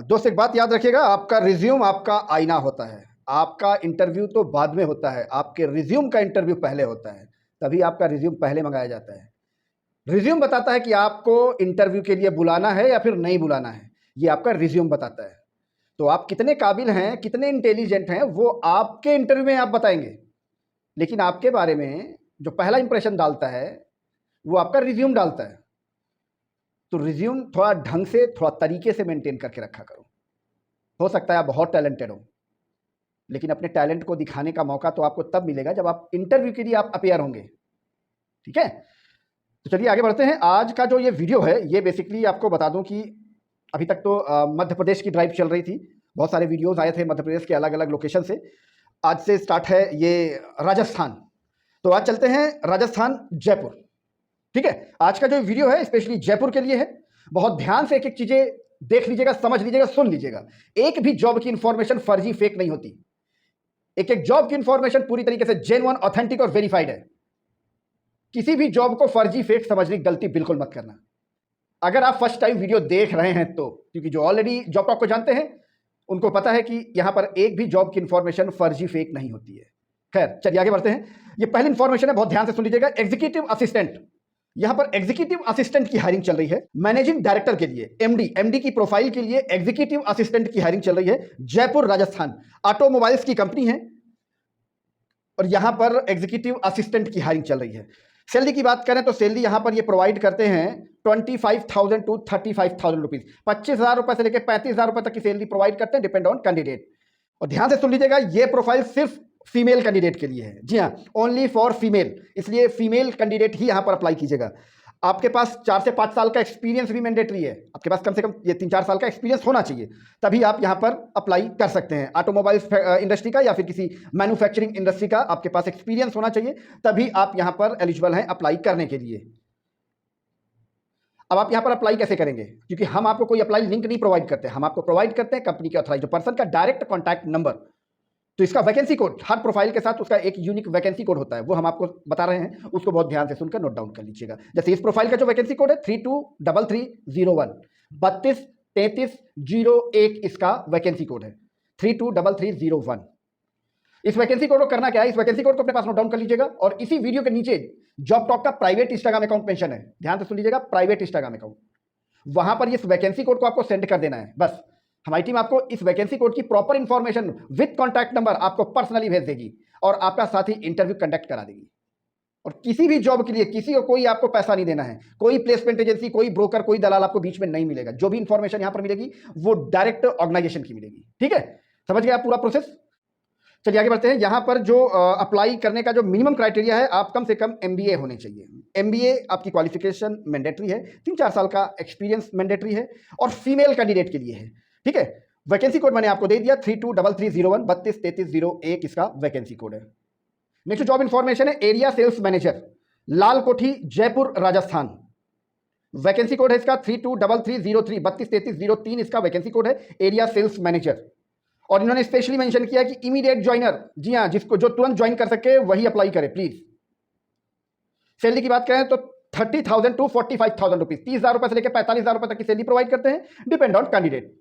दोस्त एक बात याद रखिएगा, आपका रिज्यूम आपका आईना होता है। आपका इंटरव्यू तो बाद में होता है, आपके रिज्यूम का इंटरव्यू पहले होता है, तभी आपका रिज्यूम पहले मंगाया जाता है। रिज्यूम बताता है कि आपको इंटरव्यू के लिए बुलाना है या फिर नहीं बुलाना है, ये आपका रिज्यूम बताता है। तो आप कितने काबिल हैं, कितने इंटेलिजेंट हैं, वो आपके इंटरव्यू में आप बताएंगे, लेकिन आपके बारे में जो पहला इंप्रेशन डालता है वो आपका रिज्यूम डालता है। तो रिज्यूम थोड़ा ढंग से, थोड़ा तरीके से मेंटेन करके रखा करो। हो सकता है आप बहुत टैलेंटेड हो, लेकिन अपने टैलेंट को दिखाने का मौका तो आपको तब मिलेगा जब आप इंटरव्यू के लिए आप अपेयर होंगे। ठीक है, तो चलिए आगे बढ़ते हैं। आज का जो ये वीडियो है, ये बेसिकली आपको बता दूं कि अभी तक तो मध्य प्रदेश की ड्राइव चल रही थी, बहुत सारे वीडियोस आए थे मध्य प्रदेश के अलग अलग लोकेशन से। आज से स्टार्ट है ये राजस्थान। तो आज चलते हैं राजस्थान, जयपुर। ठीक है, आज का जो वीडियो है स्पेशली जयपुर के लिए है। बहुत ध्यान से एक एक चीजें देख लीजिएगा, समझ लीजिएगा, सुन लीजिएगा। एक भी जॉब की इंफॉर्मेशन फर्जी, फेक नहीं होती। एक एक जॉब की इंफॉर्मेशन पूरी तरीके से जेन्युइन, ऑथेंटिक और वेरीफाइड है। किसी भी जॉब को फर्जी, फेक समझने की गलती बिल्कुल मत करना। अगर आप फर्स्ट टाइम वीडियो देख रहे हैं तो, क्योंकि जो ऑलरेडी जॉब टॉक को जानते हैं उनको पता है कि यहां पर एक भी जॉब की इंफॉर्मेशन फर्जी, फेक नहीं होती है। खैर, चलिए आगे बढ़ते हैं। ये पहली इंफॉर्मेशन है, बहुत ध्यान से सुन लीजिएगा। एग्जीक्यूटिव असिस्टेंट, यहां पर एग्जीक्यूटिव असिस्टेंट की हायरिंग चल रही है। मैनेजिंग डायरेक्टर के लिए, एमडी की प्रोफाइल के लिए एग्जीक्यूटिव असिस्टेंट की हायरिंग चल रही है। जयपुर, राजस्थान। ऑटोमोबाइल्स की कंपनी है और यहां पर एग्जीक्यूटिव असिस्टेंट की हायरिंग चल रही है। सैलरी की बात करें तो सैलरी यहां पर ये प्रोवाइड करते हैं 25,000 टू 35,000 रुपीज। 25,000 रुपए से लेकर 35,000 रुपए तक की सैलरी प्रोवाइड करते हैं, डिपेंड ऑन कैंडिडेट। और ध्यान से सुन लीजिएगा, ये प्रोफाइल सिर्फ फीमेल कैंडिडेट के लिए है। जी हाँ, ओनली फॉर फीमेल, इसलिए फीमेल कैंडिडेट ही यहां पर अप्लाई कीजिएगा। आपके पास 4 से 5 साल का एक्सपीरियंस भी मैंडेटरी है। आपके पास कम से कम ये 3-4 साल का एक्सपीरियंस होना चाहिए, तभी आप यहां पर अप्लाई कर सकते हैं। ऑटोमोबाइल्स इंडस्ट्री का या फिर किसी मैन्युफैक्चरिंग इंडस्ट्री का आपके पास एक्सपीरियंस होना चाहिए, तभी आप यहां पर एलिजिबल हैं अप्लाई करने के लिए। अब आप यहां पर अप्लाई कैसे करेंगे? क्योंकि हम आपको कोई अप्लाई लिंक नहीं प्रोवाइड करते, हम आपको प्रोवाइड करते हैं कंपनी के ऑथराइज्ड पर्सन का डायरेक्ट कॉन्टैक्ट नंबर। तो इसका वैकेंसी कोड, हर प्रोफाइल के साथ उसका एक यूनिक वैकेंसी कोड होता है, वो हम आपको बता रहे हैं, उसको बहुत ध्यान से सुनकर नोट डाउन कर लीजिएगा। जैसे इस प्रोफाइल का जो वैकेंसी कोड है 323301, 323301 इसका वैकेंसी कोड है, 323301। इस वैकेंसी कोड को करना क्या है, इस वैकेंसी कोड को अपने पास नोट डाउन कर लीजिएगा। और इसी वीडियो के नीचे जॉब टॉक का प्राइवेट इंस्टाग्राम अकाउंट मेंशन है, ध्यान से सुन लीजिएगा, प्राइवेट इंस्टाग्राम अकाउंट। वहां पर इस वैकेंसी कोड को आपको सेंड कर देना है। बस हमारी टीम आपको इस वैकेंसी कोड की proper information with contact number आपको पर्सनली भेज देगी और आपका साथ ही इंटरव्यू कंडक्ट करा देगी। और किसी भी जॉब के लिए किसी को कोई आपको पैसा नहीं देना है, कोई प्लेसमेंट एजेंसी, कोई ब्रोकर, कोई दलाल आपको बीच में नहीं मिलेगा। जो भी इंफॉर्मेशन यहां पर मिलेगी वो डायरेक्ट ऑर्गेनाइजेशन की मिलेगी। ठीक है, समझ गए आप पूरा प्रोसेस? चलिए आगे बढ़ते हैं। यहां पर जो अप्लाई करने का जो मिनिमम क्राइटेरिया है, आप कम से कम एमबीए होने चाहिए। एमबीए आपकी क्वालिफिकेशन मैंडेटरी है, 3-4 साल का एक्सपीरियंस मैंडेटरी है और फीमेल कैंडिडेट के लिए है। ठीक है, वैकेंसी कोड मैंने आपको दे दिया 323301, 323301 इसका वैकेंसी कोड है। नेक्स्ट जॉब इंफॉर्मेशन है एरिया सेल्स मैनेजर, लाल कोठी, जयपुर, राजस्थान। वैकेंसी कोड है इसका 323303, 323303 इसका वैकेंसी कोड है, एरिया सेल्स मैनेजर। और इन्होंने स्पेशली मेंशन किया कि इमीडिएट ज्वाइनर, जी हाँ, जिसको जो तुरंत ज्वाइन कर सके वही अप्लाई करे प्लीज। सैलरी की बात करें तो 30,000 टू 45,000 रुपीज, 30,000 रुपए से लेकर 45,000 रुपए तक की सैलरी प्रोवाइड करते हैं, डिपेंड ऑन कैंडिडेट।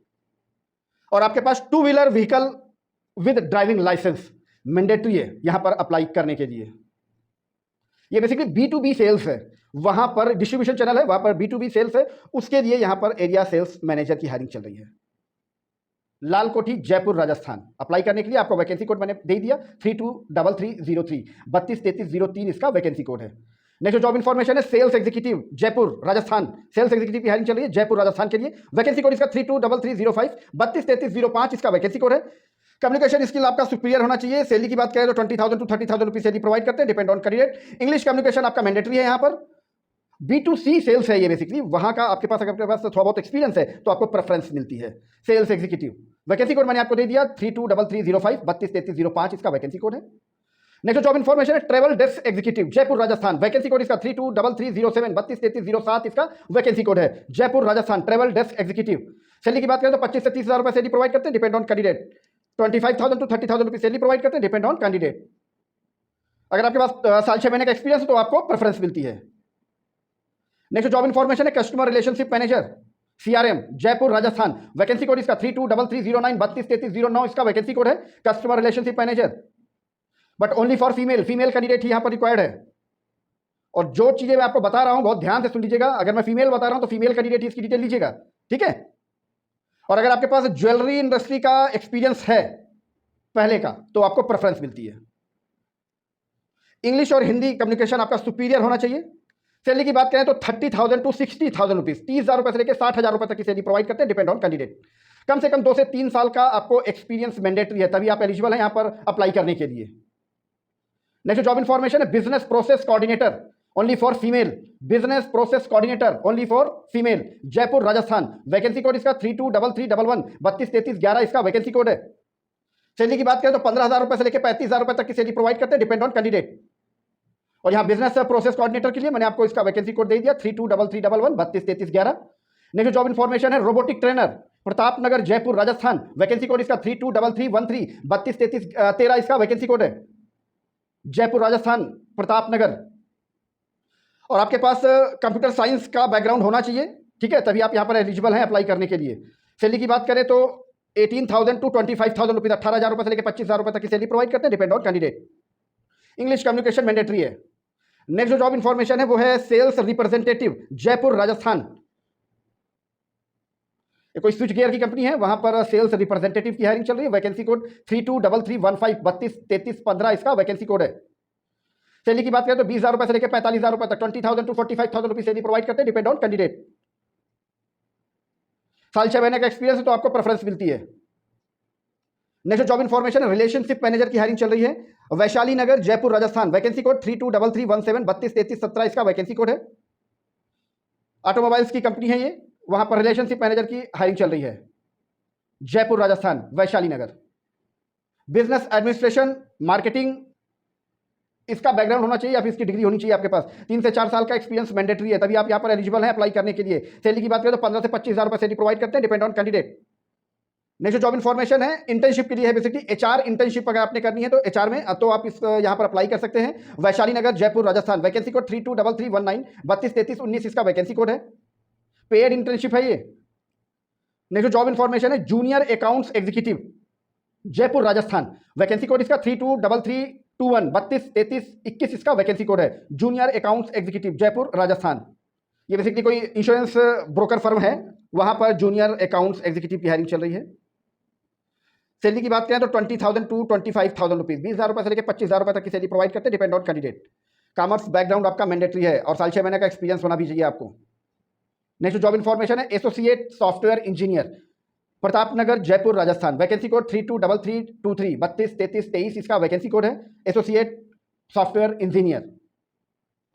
और आपके पास 2 wheeler vehicle with driving licence mandatory है यहां पर अप्लाई करने के लिए। ये बेसिकली B2B सेल्स है, वहां पर डिस्ट्रीब्यूशन चैनल है, वहां पर B2B सेल्स है, उसके लिए यहां पर एरिया सेल्स मैनेजर की हायरिंग चल रही है। लाल कोठी, जयपुर, राजस्थान। अप्लाई करने के लिए आपको वैकेंसी कोड मैंने दे दिया 323303, 323303 इसका वैकेंसी कोड है। नेक्स्ट जॉब इंफॉर्मेशन है sales executive, Jaipur, Rajasthan. Sales executive की हायरिंग चल रही है जयपुर, राजस्थान के लिए। वैकेंसी कोड इसका 323305, 323305 इसका वैकेंसी कोड है। कम्युनिकेशन स्किल आपका सुपीरियर होना चाहिए। सैलरी की बात करें तो 20,000 टू 30,000 रुपीज सैलरी प्रोवाइड करते हैं, depend on candidate. English communication आपका मैंडेटरी है। यहां पर B2C सेल्स है ये बेसिकली, वहां का आपके पास, अगर आपके पास थोड़ा बहुत एक्सपीरियंस है तो आपको प्रेफरेंस मिलती है। सेल्स एग्जीक्यूटिव, वैकेंसी कोड मैंने आपको दे दिया 323305, 323305 इसका वैकेंसी कोड है। नेक्स्ट जॉब इंफॉर्मेशन है travel desk executive, Jaipur, Rajasthan. Vacancy code इसका 323307, 323307 इसका वैकेंसी कोड है, Jaipur, Rajasthan. Travel desk executive. Salary की बात करें तो 25 से 30,000 रुपए सैलरी प्रोवाइड करते हैं, depend on candidate. 25,000 to 30,000 rupees salary provide करते हैं, डिपेंड ऑन कैंडिडेट। अगर आपके पास साल 6 महीने का एक्सपीरियंस है तो आपको प्रेफरेंस मिलती है। नेक्स्ट जॉब इंफॉर्मेशन है customer relationship manager, CRM Jaipur Rajasthan, vacancy code इसका 323309 323309 इसका वैकेंसी कोड है। Customer relationship manager, but only for female, female candidate ही यहां पर रिक्वायर्ड है। और जो चीजें मैं आपको बता रहा हूं बहुत ध्यान से सुन लीजिएगा, अगर मैं फीमेल बता रहा हूं तो फीमेल कैंडिडेट ही इसकी डिटेल लीजिएगा, ठीक है। और अगर आपके पास ज्वेलरी इंडस्ट्री का एक्सपीरियंस है पहले का तो आपको प्रेफरेंस मिलती है। इंग्लिश और हिंदी कम्युनिकेशन आपका सुपीरियर होना चाहिए। सैलरी की बात करें तो 30,000 टू 60,000 रुपीज, 30,000 रुपए से लेकर 60,000 रुपए तक की सैलरी प्रोवाइड करते हैं, डिपेंड ऑन कैंडिडेट। कम से कम 2 से 3 साल का आपको एक्सपीरियंस मैंडेटरी है, तभी आप एलिजिबल हैं यहां पर अप्लाई करने के लिए। नेक्स्ट जॉब इंफॉर्मेशन है business process coordinator, only for female, business process coordinator only for female, Jaipur Rajasthan, vacancy code इसका 323311 323311 इसका वैकेंसी कोड है। सैलरी की बात करें तो 15,000 रुपए से लेकर 35,000 रुपए तक की सैलरी प्रोवाइड करते हैं, डिपेंड ऑन कैंडिडेट। और यहां बिजनेस प्रोसेस कोऑर्डिनेटर के लिए मैंने आपको इसका वैकेंसी कोड दे दिया 323311 323311। नेक्स्ट जॉब इंफॉर्मेशन है robotic trainer, Pratapnagar Jaipur Rajasthan, vacancy code इसका 323313 323313 इसका वैकेंसी कोड है, जयपुर राजस्थान प्रतापनगर। और आपके पास कंप्यूटर साइंस का बैकग्राउंड होना चाहिए, ठीक है, तभी आप यहां पर एलिजिबल हैं अप्लाई करने के लिए। सैलरी की बात करें तो 18,000 टू 25,000 रुपीज, 18,000 रुपए से लेकर 25,000 रुपए तक की सैलरी प्रोवाइड करते हैं, depend on candidate. English communication mandatory है। नेक्स्ट जो जॉब इंफॉर्मेशन है वो है सेल्स रिप्रेजेंटेटिव जयपुर राजस्थान। ये कोई स्विच गियर की कंपनी है, वहां पर सेल्स रिप्रेजेंटेटिव की हायरिंग चल रही है, वैकेंसी कोड 323315 323315 इसका वैकेंसी कोड है। सैलरी की बात करें तो 20,000 रुपए से लेकर 45,000 रुपए तक, 20,000 टू 45,000 रुपीज सैलरी प्रोवाइड करते हैं, डिपेंड ऑन कैंडिडेट। साल 6 महीने का एक्सपीरियंस है तो आपको प्रेफरेंस मिलती है। Next job information relationship manager की हायरिंग चल रही है, वैशाली नगर जयपुर राजस्थान, वैकेंसी कोड 323317 323317 इसका वैकेंसी कोड है। ऑटोमोबाइल्स की कंपनी है ये, वहां पर रिलेशनशिप मैनेजर की हायरिंग चल रही है, जयपुर राजस्थान वैशाली नगर। बिजनेस एडमिनिस्ट्रेशन मार्केटिंग इसका बैकग्राउंड होना चाहिए या फिर इसकी डिग्री होनी चाहिए आपके पास। 3 से 4 साल का एक्सपीरियंस मैंडेटरी है, तभी आप यहां पर एलिजिबल हैं अप्लाई करने के लिए। सैलरी की बात करें तो 15 से 25,000 रुपए सैलरी प्रोवाइड करते हैं, depend on candidate. Next job information है इंटर्नशिप के लिए है, बेसिकली एचआर इंटर्नशिप अगर आपने करनी है तो एचआर में तो आप इस यहां पर अप्लाई कर सकते हैं। वैशाली नगर जयपुर राजस्थान, वैकेंसी कोड 323319 323319 इसका वैकेंसी कोड है, पेड इंटर्नशिप है ये। नेक्स्ट जॉब इंफॉर्मेशन है junior accounts executive Jaipur Rajasthan, vacancy code इसका 323321 323321 इसका वैकेंसी कोड है, junior accounts executive Jaipur Rajasthan. ये बेसिकली कोई इंश्योरेंस ब्रोकर फर्म है, वहां पर जूनियर अकाउंट्स एग्जीक्यूटिव की हायरिंग चल रही है। सैलरी की बात करें तो 20,000 टू 25,000 रुपीज, 20,000 रुपए से लेकर 25,000 रुपए तक की सैलरी प्रोवाइड करते हैं, depend on candidate. Commerce background आपका मैंडेटरी है और साल 6 महीने का एक्सपीरियंस होना भी चाहिए आपको। नेक्स्ट जॉब इंफॉर्मेशन है associate software engineer, Pratapnagar Jaipur Rajasthan, vacancy code 323323 323323 इसका वैकेंसी कोड है, एसोसिएट सॉफ्टवेयर इंजीनियर।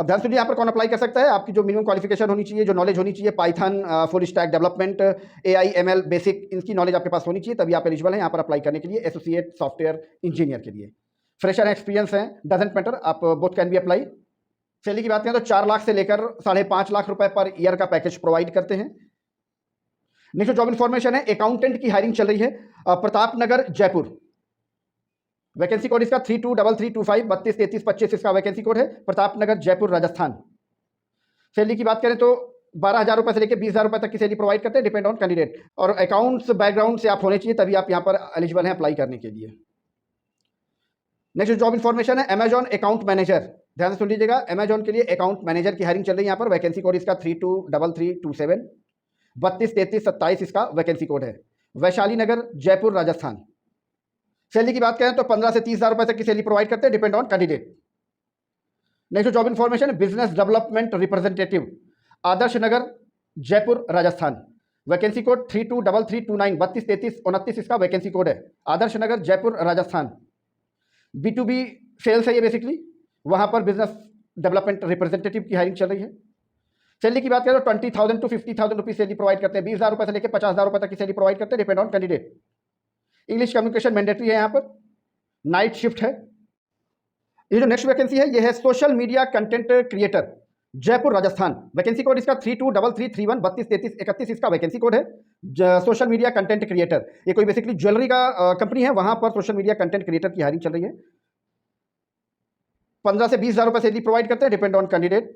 अब ध्यान सुनिए, यहाँ पर कौन अप्लाई कर सकता है। आपकी जो मिनिमम क्वालिफिकेशन होनी चाहिए, जो नॉलेज होनी चाहिए, Python, full stack development, AI ML basic, इनकी नॉलेज आपके पास होनी चाहिए, तभी आप एलिजिबल हैं यहाँ पर अप्लाई करने के लिए एसोसिएट सॉफ्टवेयर इंजीनियर के लिए। फ्रेशर एक्सपीरियंस है, डजेंट मैटर, आप both can be apply. Salary की बात करें तो 4 लाख से लेकर 5.5 लाख रुपए पर ईयर का पैकेज प्रोवाइड करते हैं। नेक्स्ट जॉब इंफॉर्मेशन है अकाउंटेंट की हायरिंग चल रही है, प्रतापनगर जयपुर, वैकेंसी कोड इसका 323325 323325 इसका वैकेंसी कोड है, प्रतापनगर जयपुर राजस्थान। सैलरी की बात करें तो 12,000 रुपए से लेकर 20,000 रुपए तक की सैलरी प्रोवाइड करते हैं, डिपेंड ऑन कैंडिडेट। और अकाउंट्स बैकग्राउंड से आप होने चाहिए, तभी आप यहाँ पर एलिजिबल हैं अप्लाई करने के लिए। नेक्स्ट जॉब इंफॉर्मेशन है अमेजॉन अकाउंट मैनेजर, ध्यान से सुन लीजिएगा, अमेजॉन के लिए अकाउंट मैनेजर की हायरिंग चल रही है यहाँ पर, वैकेंसी कोड इसका 323327 323327 इसका वैकेंसी कोड है, वैशाली नगर जयपुर राजस्थान। सैलरी की बात करें तो 15 से 30,000 रुपए तक की सैलरी प्रोवाइड करते हैं, depend on candidate. Next job information business development representative, Adarsh Nagar Jaipur Rajasthan, vacancy code 323329 323329 इसका वैकेंसी कोड है, आदर्श नगर जयपुर राजस्थान। B2B सेल्स है ये बेसिकली, वहां पर बिजनेस डेवलपमेंट रिप्रेजेंटेटिव की हायरिंग चल रही है। सैलरी की बात करें तो 20,000 टू 50,000 रुपीज सैलरी प्रोवाइड करते हैं, 20,000 रुपए से लेकर 50,000 रुपए तक की सैलरी प्रोवाइड करते हैं, depend on candidate. English communication mandatory है यहाँ पर, नाइट शिफ्ट है। ये जो नेक्स्ट वैकेंसी है ये है social media content creator Jaipur Rajasthan, vacancy code इसका 323331 323331 इसका वैकेंसी कोड है, सोशल मीडिया कंटेंट क्रिएटर। ये कोई बेसिकली ज्वेलरी का कंपनी है, वहां पर सोशल मीडिया कंटेंट क्रिएटर की हायरिंग चल रही है। 15 से 20,000 रुपए सैलरी प्रोवाइड करते हैं, डिपेंड ऑन कैंडिडेट।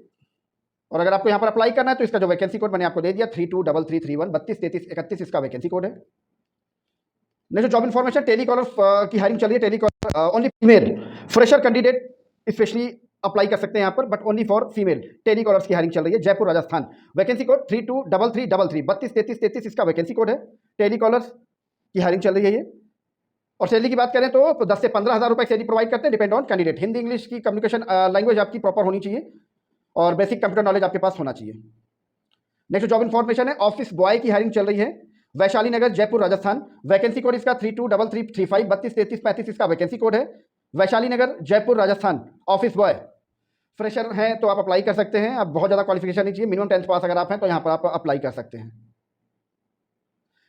और अगर आपको यहाँ पर अप्लाई करना है तो इसका जो वैकेंसी कोड मैंने आपको दे दिया 323331 323331 इसका वैकेंसी कोड है। नेक्स्ट जॉब इन्फॉर्मेशन, टेलीकॉलर की हायरिंग चल रही है। Telecaller only female fresher candidate specially apply कर सकते हैं यहाँ पर, but only for female telecallers की हायरिंग चल रही है, जयपुर राजस्थान। वैकेंसी कोड 323333 323333 इसका वैकेंसी कोड है। टेलीकॉलर्स की हायरिंग चल रही है ये। और सैलरी की बात करें तो 10 से 15,000 रुपए सैलरी प्रोवाइड करते हैं, depend on candidate. Hindi English की कम्युनिकेशन लैंग्वेज आपकी प्रॉपर होनी चाहिए और बेसिक कंप्यूटर नॉलेज आपके पास होना चाहिए। नेक्स्ट जॉब इन्फॉर्मेशन है, ऑफिस बॉय की हायरिंग चल रही है, वैशाली नगर जयपुर राजस्थान। वैकेंसी कोड इसका 323335 323335 इसका वैकेंसी कोड है। Vaishali Nagar Jaipur Rajasthan, office boy. Fresher हैं तो आप अप्लाई कर सकते हैं, अब बहुत ज़्यादा क्वालिफिकेशन नहीं चाहिए, मिनिमम 10th पास अगर आप हैं तो यहाँ पर आप अप्लाई कर सकते हैं।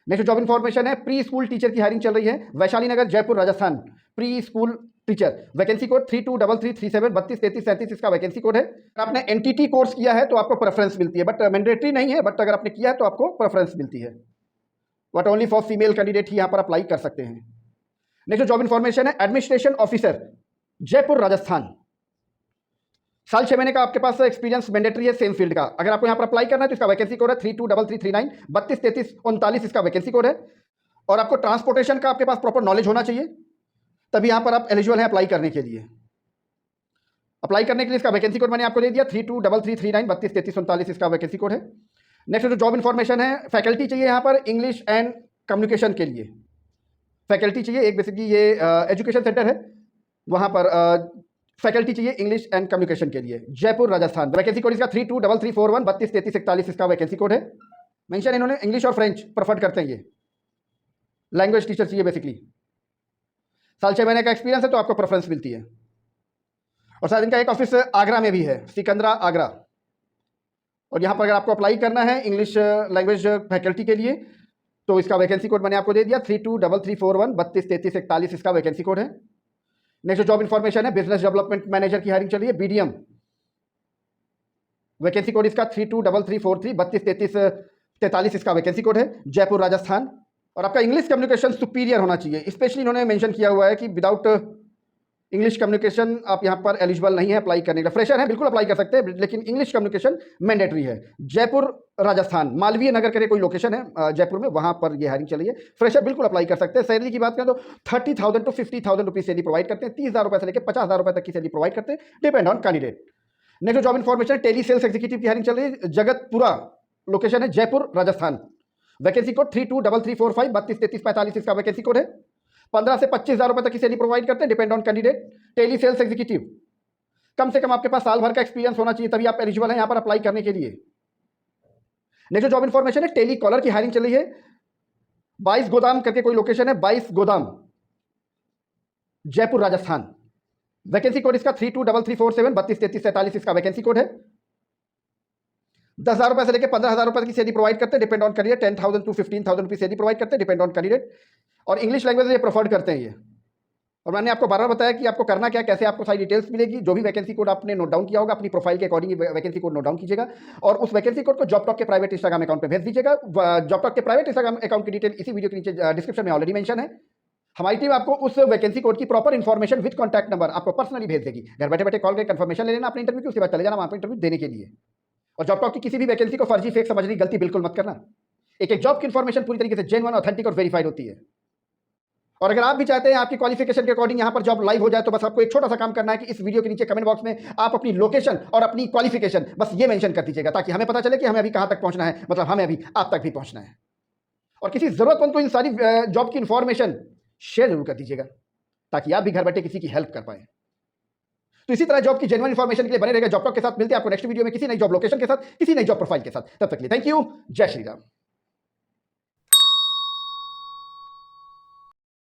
नेक्स्ट जॉब इन्फॉर्मेशन है, प्री स्कूल टीचर की हायरिंग चल रही है, Vaishali Nagar Jaipur Rajasthan. Pre school teacher, vacancy code 323337 323337 इसका वैकेंसी कोड है। अगर आपने एनटीटी कोर्स किया है तो आपको प्रेफरेंस मिलती है, बट मैंडेटरी नहीं है, बट अगर आपने किया है तो आपको प्रेफरेंस मिलती है, but only for female candidate ही यहाँ पर अप्लाई कर सकते हैं। नेक्स्ट जॉब इन्फॉर्मेशन है, एडमिनिस्ट्रेशन ऑफिसर जयपुर राजस्थान। साल 6 महीने का आपके पास एक्सपीरियंस मैंडेटरी है सेम फील्ड का। अगर आपको यहाँ पर अप्लाई करना है तो इसका वैकेंसी कोड है 323339 323339 इसका वैकेंसी कोड है। और आपको ट्रांसपोर्टेशन का आपके पास प्रॉपर नॉलेज होना चाहिए, तभी यहाँ पर आप एलिजिबल हैं अप्लाई करने के लिए। अप्लाई करने के लिए इसका वैकेंसी कोड मैंने आपको दे दिया 323339 323339 इसका वैकेंसी कोड है। नेक्स्ट जो जॉब इन्फॉर्मेशन है, फैकल्टी चाहिए यहाँ पर इंग्लिश एंड कम्युनिकेशन के लिए फैकल्टी चाहिए। एक बेसिकली ये एजुकेशन सेंटर है, वहाँ पर फैकल्टी चाहिए इंग्लिश एंड कम्युनिकेशन के लिए, जयपुर राजस्थान। वैकेंसी कोड इसका 323341 323341 इसका वैकेंसी कोड है। मेंशन इन्होंने इंग्लिश और फ्रेंच प्रेफर्ड करते हैं, ये लैंग्वेज टीचर चाहिए बेसिकली। साल 6 महीने का एक्सपीरियंस है तो आपको प्रेफरेंस मिलती है। और शायद इनका एक ऑफिस आगरा में भी है, सिकंदरा आगरा। और यहाँ पर अगर आपको अप्लाई करना है इंग्लिश लैंग्वेज फैकल्टी के लिए तो इसका वैकेंसी कोड मैंने आपको दे दिया 323341 323341 इसका वैकेंसी कोड है। नेक्स्ट जॉब इन्फॉर्मेशन है, बिजनेस डेवलपमेंट मैनेजर की हायरिंग चली है, बीडीएम। वैकेंसी कोड इसका 323343 323343 इसका वैकेंसी कोड है, जयपुर राजस्थान। और आपका इंग्लिश कम्युनिकेशन सुपीरियर होना चाहिए, स्पेशली इन्होंने मेंशन किया हुआ है कि विदाउट इंग्लिश कम्युनिकेशन आप यहाँ पर एलिजिबल नहीं है अप्लाई करने के लिए। फ्रेशर है बिल्कुल अप्लाई कर सकते हैं, लेकिन इंग्लिश कम्युनिकेशन मैंडेटरी है। जयपुर राजस्थान, मालवीय नगर करके कोई लोकेशन है जयपुर में, वहाँ पर ये हायरिंग चली है। फ्रेशर बिल्कुल अप्लाई कर सकते हैं। सैलरी की बात करें तो 30,000 to 50,000 रुपीज़ सैलरी प्रोवाइड करते हैं, 30,000 रुपये से लेकर 50,000 रुपये तक की सैलरी प्रोवाइड करते हैं, depend on candidate. Next job information, tele sales executive की हायरिंग चल रही है, जगतपुरा लोकेशन है, जयपुर राजस्थान। वैकेंसी कोड 323345 323345 इसका वैकेंसी कोड है। 15 से 25,000 रुपये तक की सैलरी प्रोवाइड करते हैं, depend on candidate. Tele sales executive, कम से कम आपके पास साल भर का एक्सपीरियंस होना चाहिए, तभी आप एलिजिबल हैं यहाँ पर अप्लाई करने के लिए। नेक्स्ट जॉब इन्फॉर्मेशन है, टेली कॉलर की हायरिंग चल रही है, 22 गोदाम करके कोई लोकेशन है, 22 गोदाम जयपुर राजस्थान। वैकेंसी कोड इसका 323347 323347 इसका वैकेंसी कोड है। 10,000 रुपये से लेकर 15,000 रुपये की सैलरी प्रोवाइड करते हैं, depend on candidate. 10,000 to 15,000 rupees salary provide करते हैं, डिपेंड ऑन कैंडिडेट। और इंग्लिश लैंग्वेज ये प्रेफर्ड करते हैं ये। और मैंने आपको बार-बार बताया कि आपको करना क्या, कैसे आपको सारी डिटेल्स मिलेगी। जो भी वैकेंसी कोड आपने नोट डाउन किया होगा, अपनी प्रोफाइल के according vacancy code note down कीजिएगा और उस वैकेंसी कोड को जॉब टॉक के प्राइवेट इंस्टाग्राम अकाउंट पे भेज दीजिएगा। जॉब टॉक के प्राइवेट इंस्टाग्राम अकाउंट की डिटेल इसी वीडियो के नीचे डिस्क्रिप्शन में ऑलरेडी मेंशन है। हमारी टीम आपको उस वैकेंसी कोड की proper information with contact number आपको पर्सनली भेज देगी। घर बैठे बैठे कॉल करके कंफर्मेशन ले लेना अपने इंटरव्यू की, उसके बाद चले जाना वहाँ पर इंटरव्यू देने के लिए। और जॉब टॉक की किसी भी वैकेंसी को फर्जी फेक समझने की गलती बिल्कुल मत करना। एक जॉब की इन्फॉर्मेशन पूरी तरीके से जेन्युइन, ऑथेंटिक और वेरीफाइड होती है। और अगर आप भी चाहते हैं आपकी क्वालिफिकेशन के अकॉर्डिंग यहाँ पर जॉब लाइव हो जाए, तो बस आपको एक छोटा सा काम करना है कि इस वीडियो के नीचे कमेंट बॉक्स में आप अपनी लोकेशन और अपनी क्वालिफिकेशन बस ये मेंशन कर दीजिएगा, ताकि हमें पता चले कि हमें अभी कहाँ तक पहुँचना है, मतलब हमें अभी आप तक भी पहुँचना है। और किसी जरूरतमंद को इन सारी जॉब की इन्फॉर्मेशन शेयर जरूर कर दीजिएगा, ताकि आप भी घर बैठे किसी की हेल्प कर पाए। तो इसी तरह जॉब की जेन्युइन इन्फॉर्मेशन के लिए बने रहेगा जॉब टॉक के साथ। मिलते हैं आपको नेक्स्ट वीडियो में किसी नई जॉब लोकेशन के साथ, किसी नई जॉब प्रोफाइल के साथ। तब तक के लिए थैंक यू, जय श्री राम।